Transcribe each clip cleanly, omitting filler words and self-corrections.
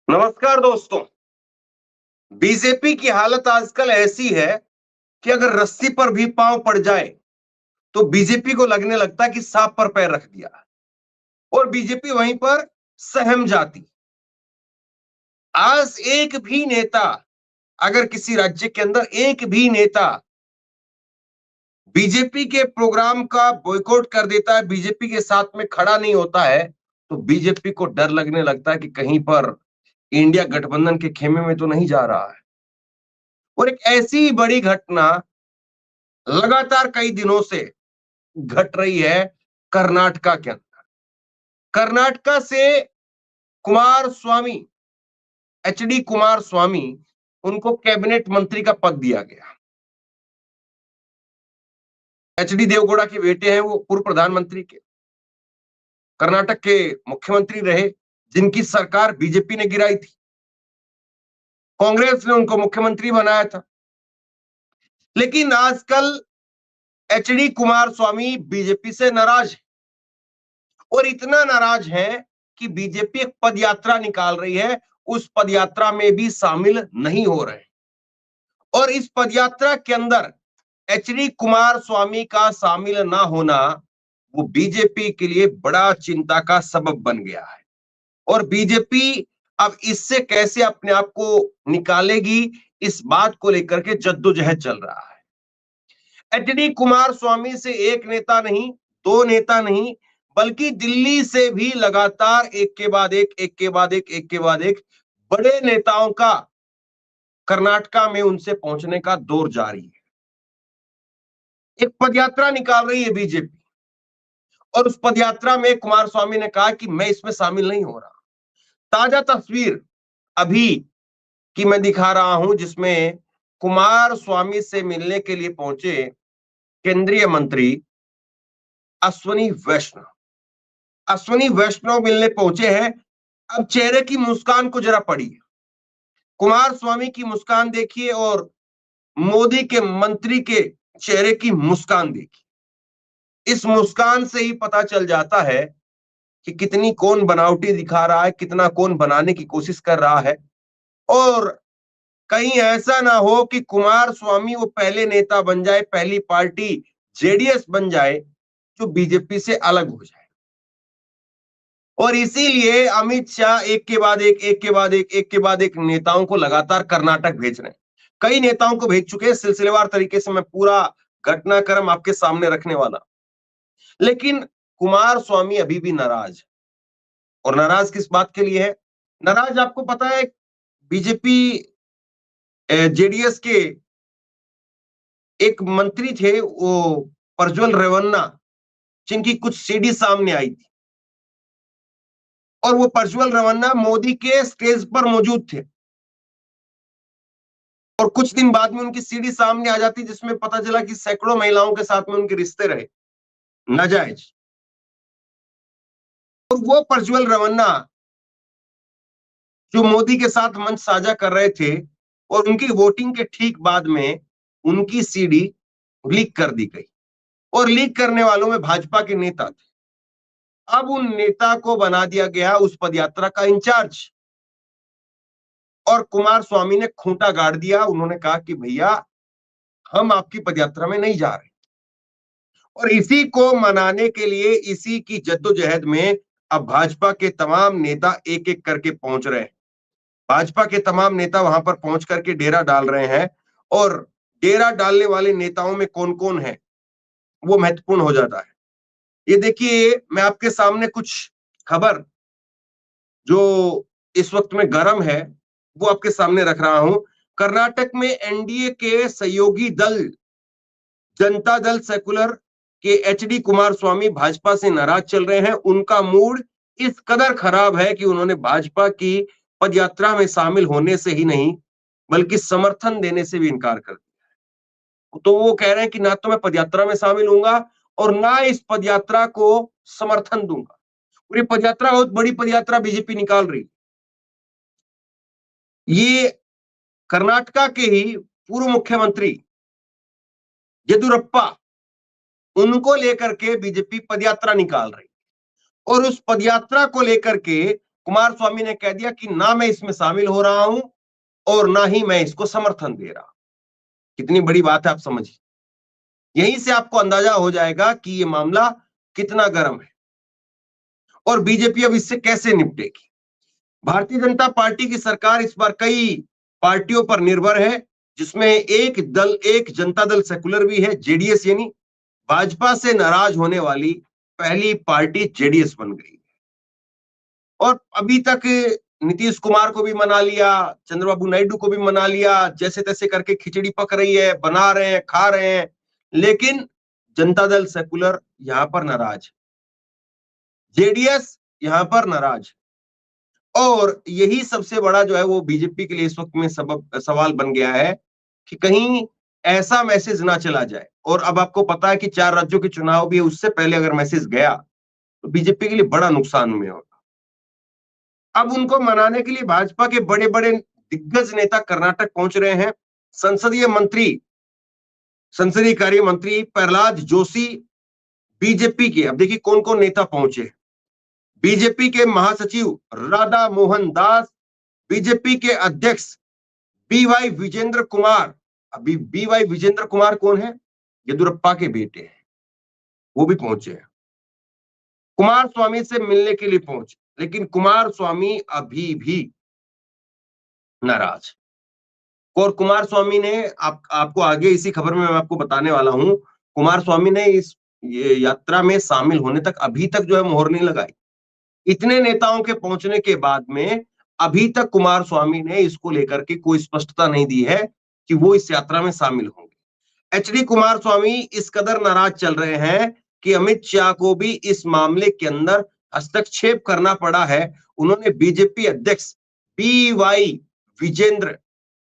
नमस्कार दोस्तों। बीजेपी की हालत आजकल ऐसी है कि अगर रस्सी पर भी पांव पड़ जाए तो बीजेपी को लगने लगता है कि सांप पर पैर रख दिया और बीजेपी वहीं पर सहम जाती। आज एक भी नेता, अगर किसी राज्य के अंदर एक भी नेता बीजेपी के प्रोग्राम का बॉयकॉट कर देता है, बीजेपी के साथ में खड़ा नहीं होता है, तो बीजेपी को डर लगने लगता है कि कहीं पर इंडिया गठबंधन के खेमे में तो नहीं जा रहा है। और एक ऐसी बड़ी घटना लगातार कई दिनों से घट रही है कर्नाटका के अंदर। कर्नाटका से कुमार स्वामी, एचडी कुमार स्वामी, उनको कैबिनेट मंत्री का पद दिया गया। एचडी देवगौड़ा के बेटे हैं, वो पूर्व प्रधानमंत्री के कर्नाटक के मुख्यमंत्री रहे, जिनकी सरकार बीजेपी ने गिराई थी। कांग्रेस ने उनको मुख्यमंत्री बनाया था। लेकिन आजकल एचडी कुमार स्वामी बीजेपी से नाराज है और इतना नाराज है कि बीजेपी एक पदयात्रा निकाल रही है, उस पदयात्रा में भी शामिल नहीं हो रहे। और इस पदयात्रा के अंदर एचडी कुमार स्वामी का शामिल ना होना वो बीजेपी के लिए बड़ा चिंता का सबब बन गया है। और बीजेपी अब इससे कैसे अपने आप को निकालेगी, इस बात को लेकर के जद्दोजहद चल रहा है। एचडी कुमार स्वामी से एक नेता नहीं, दो नेता नहीं, बल्कि दिल्ली से भी लगातार एक के बाद एक बड़े नेताओं का कर्नाटका में उनसे पहुंचने का दौर जारी है। एक पदयात्रा निकाल रही है बीजेपी और उस पदयात्रा में कुमार स्वामी ने कहा कि मैं इसमें शामिल नहीं हो रहा। ताजा तस्वीर अभी की मैं दिखा रहा हूं, जिसमें कुमार स्वामी से मिलने के लिए पहुंचे केंद्रीय मंत्री अश्विनी वैष्णव। अश्विनी वैष्णव मिलने पहुंचे हैं। अब चेहरे की मुस्कान को जरा पढ़िए, कुमार स्वामी की मुस्कान देखिए और मोदी के मंत्री के चेहरे की मुस्कान देखिए। इस मुस्कान से ही पता चल जाता है कि कितनी कौन बनावटी दिखा रहा है, कितना कौन बनाने की कोशिश कर रहा है। और कहीं ऐसा ना हो कि कुमार स्वामी वो पहले नेता बन जाए, पहली पार्टी जेडीएस बन जाए जो बीजेपी से अलग हो जाए। और इसीलिए अमित शाह एक के बाद एक नेताओं को लगातार कर्नाटक भेज रहे हैं। कई नेताओं को भेज चुके हैं, सिलसिलेवार तरीके से मैं पूरा घटनाक्रम आपके सामने रखने वाला। लेकिन कुमार स्वामी अभी भी नाराज है। और नाराज किस बात के लिए है? नाराज आपको पता है, बीजेपी जेडीएस के एक मंत्री थे, वो प्रज्वल रेवन्ना, जिनकी कुछ सीडी सामने आई थी और वो प्रज्वल रेवन्ना मोदी के स्टेज पर मौजूद थे और कुछ दिन बाद में उनकी सीडी सामने आ जाती, जिसमें पता चला कि सैकड़ों महिलाओं के साथ में उनके रिश्ते रहे नाजायज। और वो प्रज्वल रेवन्ना जो मोदी के साथ मंच साझा कर रहे थे, और उनकी वोटिंग के ठीक बाद में उनकी सीडी लीक कर दी गई और लीक करने वालों में भाजपा के नेता थे। अब उन नेता को बना दिया गया उस पदयात्रा का इंचार्ज और कुमार स्वामी ने खूंटा गाड़ दिया। उन्होंने कहा कि भैया, हम आपकी पदयात्रा में नहीं जा रहे। और इसी को मनाने के लिए, इसी की जद्दोजहद में अब भाजपा के तमाम नेता एक एक करके पहुंच रहे हैं। भाजपा के तमाम नेता वहां पर पहुंच करके डेरा डाल रहे हैं और डेरा डालने वाले नेताओं में कौन कौन है वो महत्वपूर्ण हो जाता है। ये देखिए, मैं आपके सामने कुछ खबर जो इस वक्त में गर्म है वो आपके सामने रख रहा हूं। कर्नाटक में एनडीए के सहयोगी दल जनता दल सेकुलर के एचडी कुमार स्वामी भाजपा से नाराज चल रहे हैं। उनका मूड इस कदर खराब है कि उन्होंने भाजपा की पदयात्रा में शामिल होने से ही नहीं, बल्कि समर्थन देने से भी इनकार कर दिया। तो वो कह रहे हैं कि ना तो मैं पदयात्रा में शामिल होऊंगा और ना इस पदयात्रा को समर्थन दूंगा। और ये पदयात्रा बहुत बड़ी पदयात्रा बीजेपी निकाल रही। ये कर्नाटका के ही पूर्व मुख्यमंत्री येदुरप्पा, उनको लेकर के बीजेपी पदयात्रा निकाल रही और उस पदयात्रा को लेकर के कुमार स्वामी ने कह दिया कि ना मैं इसमें शामिल हो रहा हूं और ना ही मैं इसको समर्थन दे रहा। कितनी बड़ी बात है, आप समझिए। यहीं से आपको अंदाजा हो जाएगा कि ये मामला कितना गर्म है और बीजेपी अब इससे कैसे निपटेगी। भारतीय जनता पार्टी की सरकार इस बार कई पार्टियों पर निर्भर है, जिसमें एक जनता दल सेकुलर भी है, जेडीएस, यानी भाजपा से नाराज होने वाली पहली पार्टी जेडीएस बन गई। और अभी तक नीतीश कुमार को भी मना लिया, चंद्रबाबू नायडू को भी मना लिया, जैसे तैसे करके खिचड़ी पक रही है, बना रहे हैं, खा रहे हैं, लेकिन जनता दल सेकुलर यहां पर नाराज, जेडीएस यहां पर नाराज। और यही सबसे बड़ा जो है वो बीजेपी के लिए इस वक्त में सवाल बन गया है कि कहीं ऐसा मैसेज ना चला जाए। और अब आपको पता है कि 4 राज्यों के चुनाव भी है, उससे पहले अगर मैसेज गया तो बीजेपी के लिए बड़ा नुकसान में होगा। अब उनको मनाने के लिए भाजपा के बड़े बड़े दिग्गज नेता कर्नाटक पहुंच रहे हैं। संसदीय कार्य मंत्री प्रहलाद जोशी बीजेपी के, अब देखिए कौन कौन नेता पहुंचे। बीजेपी के महासचिव राधा मोहन दास, बीजेपी के अध्यक्ष बीवाई विजेंद्र कुमार। अभी बीवाई विजेंद्र कुमार कौन है? येदुरप्पा के बेटे हैं, वो भी पहुंचे हैं। कुमार स्वामी से मिलने के लिए पहुंचे, लेकिन कुमार स्वामी अभी भी नाराज। और कुमार स्वामी ने आपको आगे इसी खबर में मैं आपको बताने वाला हूं, कुमार स्वामी ने इस यात्रा में शामिल होने तक अभी तक जो है मोहर नहीं लगाई। इतने नेताओं के पहुंचने के बाद में अभी तक कुमार स्वामी ने इसको लेकर के कोई स्पष्टता नहीं दी है कि वो इस यात्रा में शामिल होंगे। एचडी कुमार स्वामी इस कदर नाराज चल रहे हैं कि अमित शाह को भी इस मामले के अंदर हस्तक्षेप करना पड़ा है। उन्होंने बीजेपी अध्यक्ष बीवाई विजेंद्र,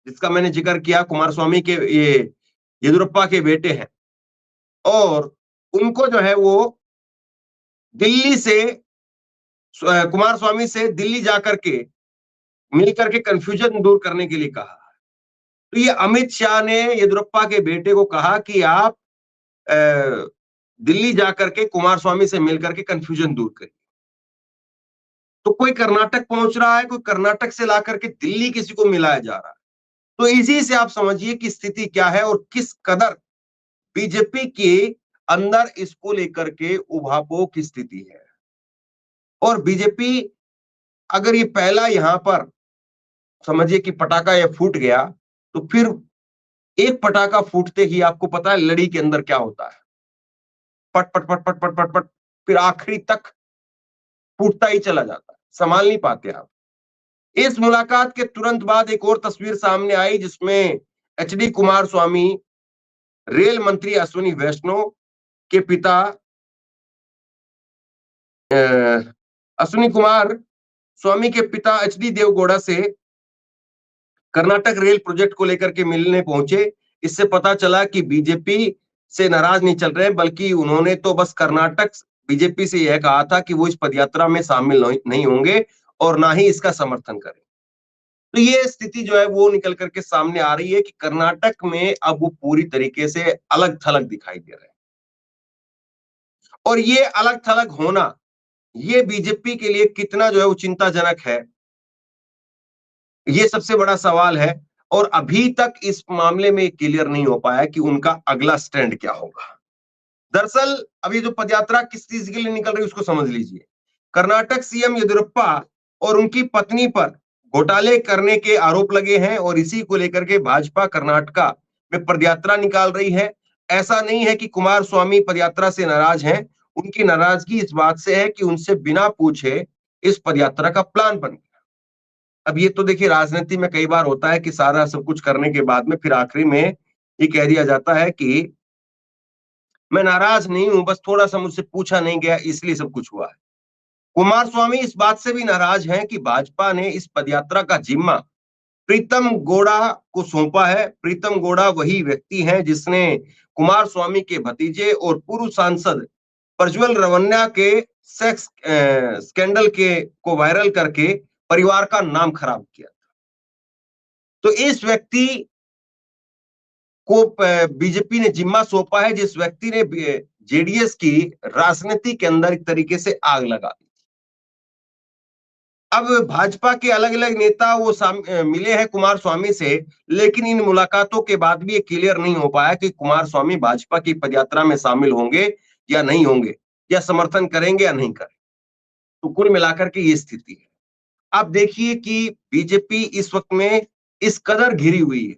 जिसका मैंने जिक्र किया, कुमार स्वामी के ये येदुरप्पा के बेटे हैं, और उनको जो है वो दिल्ली से कुमार स्वामी से दिल्ली जाकर के मिलकर के कंफ्यूजन दूर करने के लिए कहा। तो ये अमित शाह ने येदुरप्पा के बेटे को कहा कि आप दिल्ली जाकर के कुमार स्वामी से मिलकर के कंफ्यूजन दूर करिए। तो कोई कर्नाटक पहुंच रहा है, कोई कर्नाटक से ला करके दिल्ली किसी को मिलाया जा रहा है। तो इसी से आप समझिए कि स्थिति क्या है और किस कदर बीजेपी के अंदर इसको लेकर के उभापोह की स्थिति है। और बीजेपी अगर ये पहला यहां पर समझिए कि पटाखा ये फूट गया, तो फिर एक पटाखा फूटते ही आपको पता है लड़ी के अंदर क्या होता है, पट पट पट पट पट पट पट, फिर आखिरी तक फूटता ही चला जाता है, संभाल नहीं पाते आप। इस मुलाकात के तुरंत बाद एक और तस्वीर सामने आई, जिसमें एचडी कुमार स्वामी रेल मंत्री अश्विनी वैष्णव के पिता अश्विनी कुमार स्वामी के पिता एचडी देवगौड़ा से कर्नाटक रेल प्रोजेक्ट को लेकर के मिलने पहुंचे। इससे पता चला कि बीजेपी से नाराज नहीं चल रहे, बल्कि उन्होंने तो बस कर्नाटक बीजेपी से यह कहा था कि वो इस पदयात्रा में शामिल नहीं होंगे और ना ही इसका समर्थन करें। तो ये स्थिति जो है वो निकल करके सामने आ रही है कि कर्नाटक में अब वो पूरी तरीके से अलग थलग दिखाई दे रहे हैं। और ये अलग थलग होना ये बीजेपी के लिए कितना जो है वो चिंताजनक है, ये सबसे बड़ा सवाल है। और अभी तक इस मामले में क्लियर नहीं हो पाया कि उनका अगला स्टैंड क्या होगा। दरअसल अभी जो पदयात्रा किस चीज के लिए निकल रही है उसको समझ लीजिए। कर्नाटक सीएम येदुरप्पा और उनकी पत्नी पर घोटाले करने के आरोप लगे हैं और इसी को लेकर के भाजपा कर्नाटका में पदयात्रा निकाल रही है। ऐसा नहीं है कि कुमार स्वामी पदयात्रा से नाराज हैं, उनकी नाराजगी इस बात से है कि उनसे बिना पूछे इस पदयात्रा का प्लान बन गया। अब ये तो देखिए राजनीति में कई बार होता है कि सारा सब कुछ करने के बाद में फिर आखिरी में ये कह दिया जाता है कि मैं नाराज नहीं हूं, बस थोड़ा सा मुझसे पूछा नहीं गया इसलिए सब कुछ हुआ है। कुमार स्वामी इस बात से भी नाराज हैं कि भाजपा ने इस पदयात्रा का जिम्मा प्रीतम गौड़ा को सौंपा है। प्रीतम गौड़ा वही व्यक्ति हैं जिसने कुमार स्वामी के भतीजे और पूर्व सांसद प्रज्वल रेवन्ना के सेक्स स्कैंडल के को वायरल करके परिवार का नाम खराब किया था। तो इस व्यक्ति को बीजेपी ने जिम्मा सौंपा है, जिस व्यक्ति ने जेडीएस की राजनीति के अंदर एक तरीके से आग लगा दी। अब भाजपा के अलग अलग नेता वो मिले हैं कुमार स्वामी से, लेकिन इन मुलाकातों के बाद भी ये क्लियर नहीं हो पाया कि कुमार स्वामी भाजपा की पदयात्रा में शामिल होंगे या नहीं होंगे, या समर्थन करेंगे या नहीं करेंगे। तो कुल मिलाकर के ये स्थिति है। आप देखिए कि बीजेपी इस वक्त में इस कदर घिरी हुई है,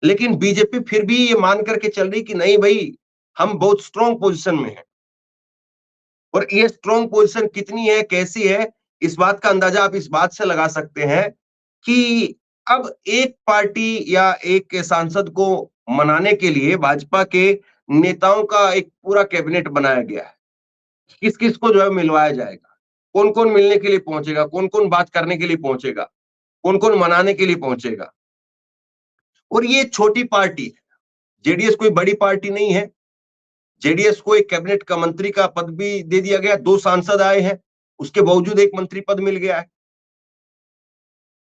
लेकिन बीजेपी फिर भी ये मान करके चल रही कि नहीं भाई, हम बहुत स्ट्रॉन्ग पोजीशन में हैं। और ये स्ट्रॉन्ग पोजीशन कितनी है, कैसी है, इस बात का अंदाजा आप इस बात से लगा सकते हैं कि अब एक पार्टी या एक सांसद को मनाने के लिए भाजपा के नेताओं का एक पूरा कैबिनेट बनाया गया है। किस किस को जो है मिलवाया जाएगा, कौन कौन मिलने के लिए पहुंचेगा, कौन कौन बात करने के लिए पहुंचेगा, कौन कौन मनाने के लिए पहुंचेगा। और ये छोटी पार्टी है, जेडीएस कोई बड़ी पार्टी नहीं है। जेडीएस को एक कैबिनेट का मंत्री का पद भी दे दिया गया, 2 सांसद आए हैं, उसके बावजूद एक मंत्री पद मिल गया है।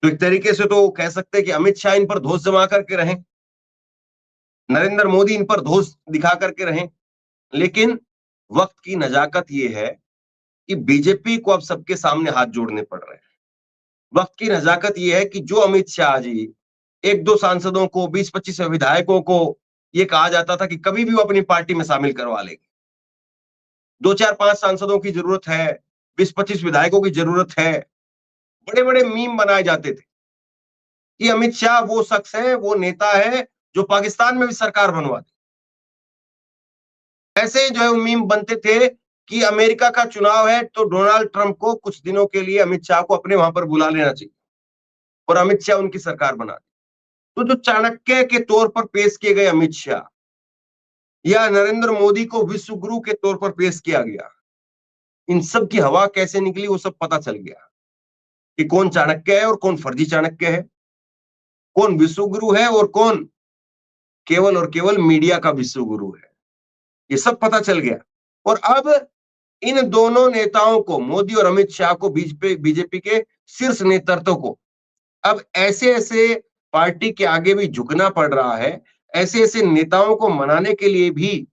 तो एक तरीके से तो कह सकते हैं कि अमित शाह इन पर धौंस जमा करके रहें, नरेंद्र मोदी इन पर धौंस दिखा करके रहें। लेकिन वक्त की नजाकत ये है कि बीजेपी को अब सबके सामने हाथ जोड़ने पड़ रहे हैं। वक्त की नजाकत ये है कि जो अमित शाह जी 1-2 सांसदों को, 20-25 विधायकों को ये कहा जाता था कि कभी भी वो अपनी पार्टी में शामिल करवा लेंगे, 2-4-5 सांसदों की जरूरत है, 20-25 विधायकों की जरूरत है, बड़े बड़े मीम बनाए जाते थे कि अमित शाह वो शख्स है, वो नेता है जो पाकिस्तान में भी सरकार बनवा दे। ऐसे जो है वो मीम बनते थे कि अमेरिका का चुनाव है तो डोनाल्ड ट्रंप को कुछ दिनों के लिए अमित शाह को अपने वहां पर बुला लेना चाहिए और अमित शाह उनकी सरकार बना दे। तो जो चाणक्य के तौर पर पेश किए गए अमित शाह, या नरेंद्र मोदी को विश्व गुरु के तौर पर पेश किया गया, इन सब की हवा कैसे निकली वो सब पता चल गया कि कौन चाणक्य है और कौन फर्जी चाणक्य है, कौन विश्व गुरु है और कौन केवल और केवल मीडिया का विश्व गुरु है। ये सब पता चल गया। और अब इन दोनों नेताओं को, मोदी और अमित शाह को, बीजेपी के शीर्ष नेतृत्व को अब ऐसे ऐसे पार्टी के आगे भी झुकना पड़ रहा है, ऐसे ऐसे नेताओं को मनाने के लिए भी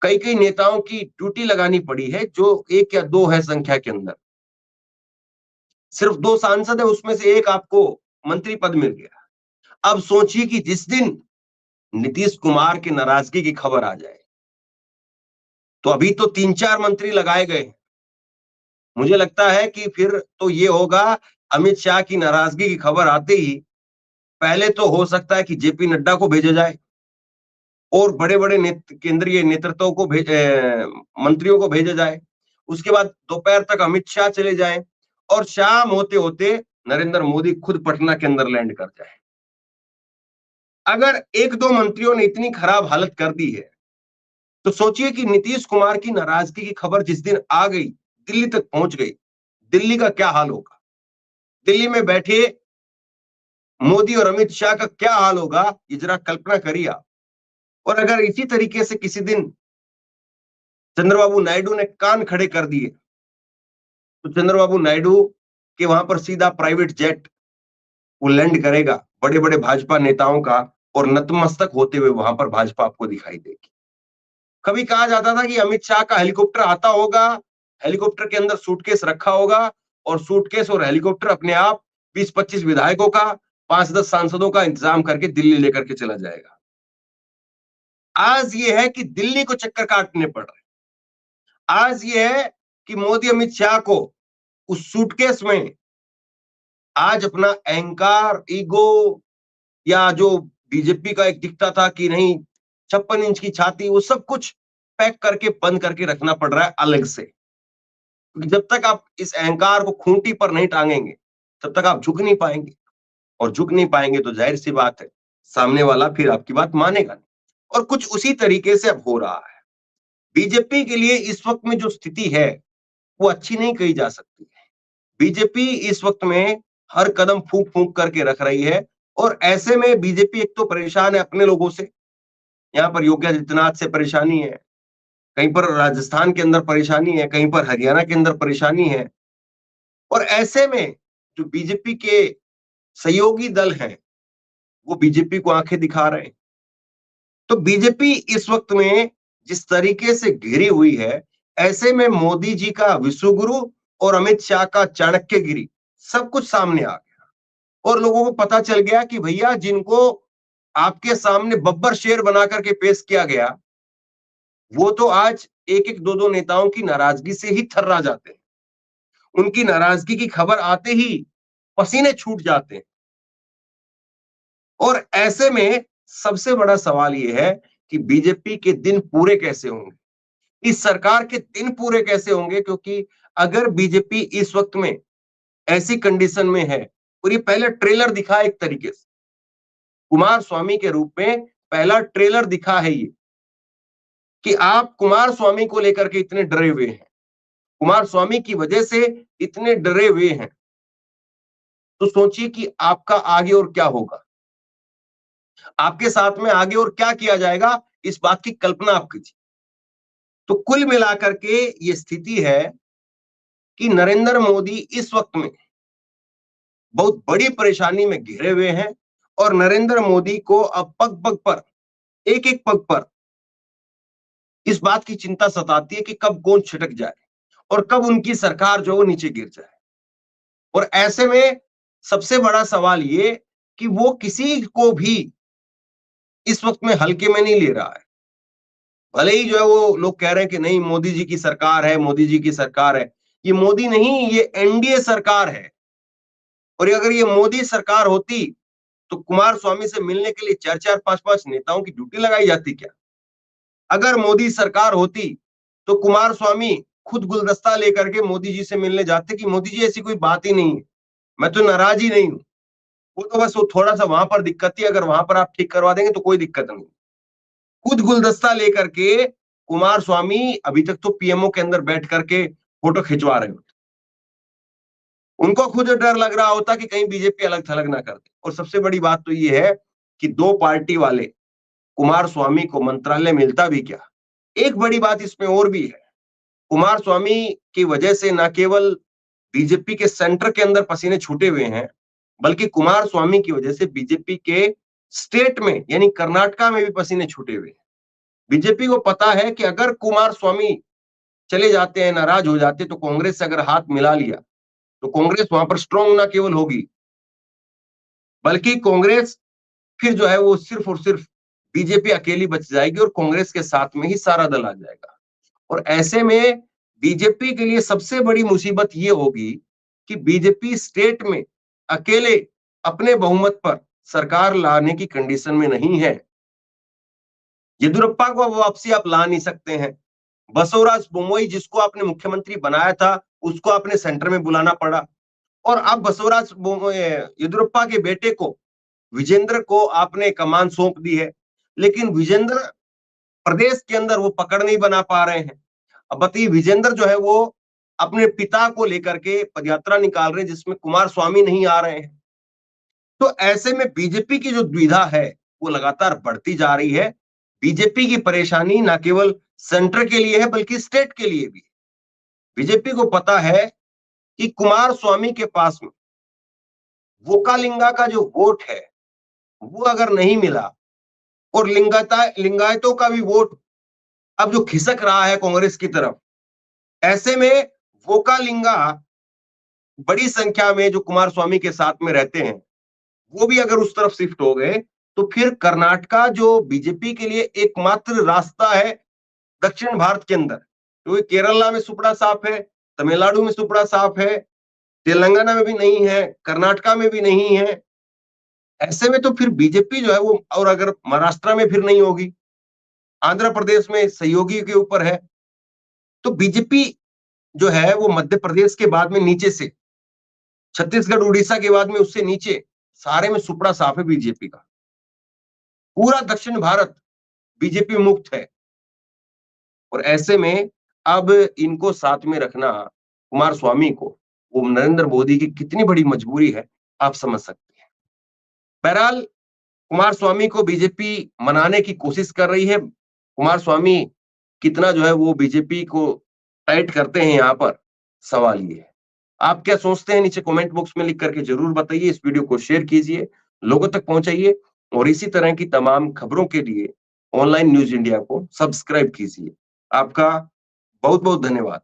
कई कई नेताओं की ड्यूटी लगानी पड़ी है, जो 1 या 2 है संख्या के अंदर। सिर्फ 2 सांसद है, उसमें से एक आपको मंत्री पद मिल गया। अब सोचिए कि जिस दिन नीतीश कुमार की नाराजगी की खबर आ जाए, तो अभी तो 3-4 मंत्री लगाए गए। मुझे लगता है कि फिर तो ये होगा, अमित शाह की नाराजगी की खबर आते ही पहले तो हो सकता है कि जेपी नड्डा को भेजा जाए और बड़े बड़े केंद्रीय नेतृत्व को मंत्रियों को भेजा जाए। उसके बाद दोपहर तक अमित शाह चले जाएं और शाम होते होते नरेंद्र मोदी खुद पटना के अंदर लैंड कर जाए। अगर 1-2 मंत्रियों ने इतनी खराब हालत कर दी है, तो सोचिए कि नीतीश कुमार की नाराजगी की खबर जिस दिन आ गई, दिल्ली तक पहुंच गई, दिल्ली का क्या हाल होगा। दिल्ली में बैठे मोदी और अमित शाह का क्या हाल होगा, ये जरा कल्पना करिए आप। और अगर इसी तरीके से किसी दिन चंद्रबाबू नायडू ने कान खड़े कर दिए, तो चंद्रबाबू नायडू के वहां पर सीधा प्राइवेट जेट वो लैंड करेगा बड़े बड़े भाजपा नेताओं का, और नतमस्तक होते हुए वहां पर भाजपा आपको दिखाई देगी। कभी कहा जाता था कि अमित शाह का हेलीकॉप्टर आता होगा, हेलीकॉप्टर के अंदर सूटकेस रखा होगा और सूटकेस और हेलीकॉप्टर अपने आप 20-25 विधायकों का, 5-10 सांसदों का इंतजाम करके दिल्ली लेकर के चला जाएगा। आज ये है कि दिल्ली को चक्कर काटने पड़ रहे। आज ये है कि मोदी अमित शाह को उस सूटकेस में आज अपना अहंकार, ईगो, या जो बीजेपी का एक दिखता था कि नहीं 56 इंच की छाती, वो सब कुछ पैक करके बंद करके रखना पड़ रहा है अलग से। क्योंकि जब तक आप इस अहंकार को खूंटी पर नहीं टांगेंगे, तब तक आप झुक नहीं पाएंगे, और झुक नहीं पाएंगे तो जाहिर सी बात है सामने वाला फिर आपकी बात मानेगा नहीं। और कुछ उसी तरीके से अब हो रहा है। बीजेपी के लिए इस वक्त में जो स्थिति है वो अच्छी नहीं कही जा सकती है। बीजेपी इस वक्त में हर कदम फूंक फूंक करके रख रही है, और ऐसे में बीजेपी एक तो परेशान है अपने लोगों से, यहाँ पर योगी आदित्यनाथ से परेशानी है, कहीं पर राजस्थान के अंदर परेशानी है, कहीं पर हरियाणा के अंदर परेशानी है। और ऐसे में जो बीजेपी के सहयोगी दल हैं वो बीजेपी को आंखें दिखा रहे हैं। तो बीजेपी इस वक्त में जिस तरीके से घिरी हुई है, ऐसे में मोदी जी का विश्व गुरु और अमित शाह का चाणक्यगिरी सब कुछ सामने आ गया और लोगों को पता चल गया कि भैया जिनको आपके सामने बब्बर शेर बना करके पेश किया गया, वो तो आज एक एक दो दो नेताओं की नाराजगी से ही थर्रा जाते हैं। उनकी नाराजगी की खबर आते ही पसीने छूट जाते हैं। और ऐसे में सबसे बड़ा सवाल यह है कि बीजेपी के दिन पूरे कैसे होंगे, इस सरकार के दिन पूरे कैसे होंगे, क्योंकि अगर बीजेपी इस वक्त में ऐसी कंडीशन में है, और ये पहले ट्रेलर दिखा एक तरीके से, कुमार स्वामी के रूप में पहला ट्रेलर दिखा है ये कि आप कुमार स्वामी को लेकर के इतने डरे हुए हैं, कुमार स्वामी की वजह से इतने डरे हुए हैं, तो सोचिए कि आपका आगे और क्या होगा, आपके साथ में आगे और क्या किया जाएगा, इस बात की कल्पना आप कीजिए। तो कुल मिलाकर के ये स्थिति है कि नरेंद्र मोदी इस वक्त में बहुत बड़ी परेशानी में घिरे हुए हैं और नरेंद्र मोदी को अब पग पग पर, एक एक पग पर इस बात की चिंता सताती है कि कब कौन छिटक जाए और कब उनकी सरकार जो वो नीचे गिर जाए। और ऐसे में सबसे बड़ा सवाल ये कि वो किसी को भी इस वक्त में हल्के में नहीं ले रहा है। भले ही जो है वो लोग कह रहे हैं कि नहीं मोदी जी की सरकार है, मोदी जी की सरकार है, ये मोदी नहीं, ये एनडीए सरकार है। और अगर ये मोदी सरकार होती तो कुमार स्वामी से मिलने के लिए 4-4, 5-5 नेताओं की ड्यूटी लगाई जाती क्या? अगर मोदी सरकार होती तो कुमार स्वामी खुद गुलदस्ता लेकर के मोदी जी से मिलने जाते कि मोदी जी ऐसी कोई बात ही नहीं है, मैं तो नाराज ही नहीं हूं, वो तो बस वो थोड़ा सा वहां पर दिक्कत थी, अगर वहां पर आप ठीक करवा देंगे तो कोई दिक्कत नहीं। खुद गुलदस्ता लेकर के कुमार स्वामी अभी तक तो पीएमओ के अंदर बैठ करके फोटो खिंचवा रहे होते, उनको खुद डर लग रहा होता कि कहीं बीजेपी अलग थलग ना कर दे। और सबसे बड़ी बात तो ये है कि दो पार्टी वाले कुमार स्वामी को मंत्रालय मिलता भी क्या। एक बड़ी बात इसमें और भी है, कुमार स्वामी की वजह से न केवल बीजेपी के सेंटर के अंदर पसीने छूटे हुए हैं, बल्कि कुमार स्वामी की वजह से बीजेपी के स्टेट में यानी कर्नाटका में भी पसीने छूटे हुए हैं। बीजेपी को पता है कि अगर कुमार स्वामी चले जाते हैं, नाराज हो जाते, तो कांग्रेस से अगर हाथ मिला लिया तो कांग्रेस वहां पर स्ट्रांग ना केवल होगी, बल्कि कांग्रेस फिर जो है वो सिर्फ और सिर्फ बीजेपी अकेली बच जाएगी और कांग्रेस के साथ में ही सारा दल आ जाएगा। और ऐसे में बीजेपी के लिए सबसे बड़ी मुसीबत ये होगी कि बीजेपी स्टेट में अकेले अपने बहुमत पर सरकार लाने की कंडीशन में नहीं है। येदियुरप्पा को वापसी आप ला नहीं सकते हैं। बसवराज बोम्मई जिसको आपने मुख्यमंत्री बनाया था, उसको आपने सेंटर में बुलाना पड़ा। और अब बसवराज येदियुरप्पा के बेटे को, विजेंद्र को आपने कमान सौंप दी है, लेकिन विजेंद्र प्रदेश के अंदर वो पकड़ नहीं बना पा रहे हैं। अब बताइए, विजेंद्र जो है वो अपने पिता को लेकर के पदयात्रा निकाल रहे हैं जिसमें कुमार स्वामी नहीं आ रहे हैं। तो ऐसे में बीजेपी की जो द्विधा है वो लगातार बढ़ती जा रही है। बीजेपी की परेशानी ना केवल सेंटर के लिए है बल्कि स्टेट के लिए भी। बीजेपी को पता है कि कुमार स्वामी के पास में वोकालिंगा का जो वोट है वो अगर नहीं मिला और लिंगायतों का भी वोट अब जो खिसक रहा है कांग्रेस की तरफ, ऐसे में वोकालिंगा बड़ी संख्या में जो कुमार स्वामी के साथ में रहते हैं वो भी अगर उस तरफ शिफ्ट हो गए तो फिर कर्नाटका जो बीजेपी के लिए एकमात्र रास्ता है दक्षिण भारत के अंदर, क्योंकि केरला में सुपड़ा साफ है, तमिलनाडु में सुपड़ा साफ है, तेलंगाना में भी नहीं है, कर्नाटका में भी नहीं है। ऐसे में तो फिर बीजेपी जो है वो, और अगर महाराष्ट्र में फिर नहीं होगी, आंध्र प्रदेश में सहयोगी के ऊपर है, तो बीजेपी जो है वो मध्य प्रदेश के बाद में नीचे से, छत्तीसगढ़ उड़ीसा के बाद में उससे नीचे सारे में सुपड़ा साफ है बीजेपी का। पूरा दक्षिण भारत बीजेपी मुक्त है। और ऐसे में अब इनको साथ में रखना कुमार स्वामी को, वो नरेंद्र मोदी की कितनी बड़ी मजबूरी है आप समझ सकते हैं। बहरहाल कुमार स्वामी को बीजेपी मनाने की कोशिश कर रही है। कुमार स्वामी कितना जो है वो बीजेपी को टाइट करते हैं, यहाँ पर सवाल ये है। आप क्या सोचते हैं नीचे कमेंट बॉक्स में लिख करके जरूर बताइए। इस वीडियो को शेयर कीजिए, लोगों तक पहुंचाइए और इसी तरह की तमाम खबरों के लिए ऑनलाइन न्यूज इंडिया को सब्सक्राइब कीजिए। आपका बहुत बहुत धन्यवाद।